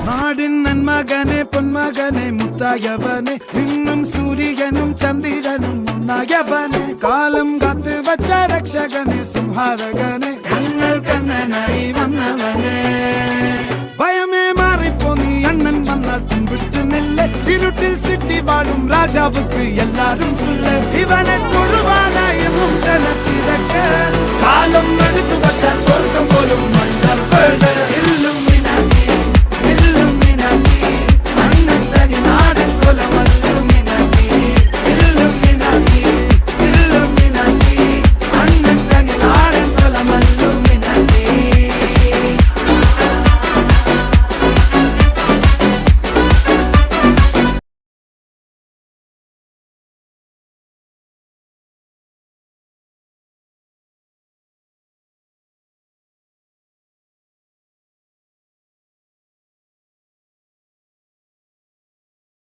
നാടിൻ നന്മകനെ പൊന്മകനെ മുത്തായവനെ നിന്നും സൂര്യനും ചന്ദ്രനും ഒന്നായവനെ കാലം കാത്ത് വച്ച രക്ഷകനെ സംഹാരകനെ ഞങ്ങൾ കണ്ണനായി വന്നവനെ ഭയമേ മാറിപ്പോ നീ അണ്ണൻ വന്നാൽ തുമ്പിട്ട് നെല്ല് ഇരുട്ടിൽ സിറ്റി വാഴും രാജാവുക്ക് എല്ലാരും സുല്ല് ഇവനെ തൊഴുവാനായെന്നും ജനത്തിരക്ക് കാലം എടുത്തു വച്ചാൽ സ്വർഗം പോലും മണ്ണൽ ഇല്ലും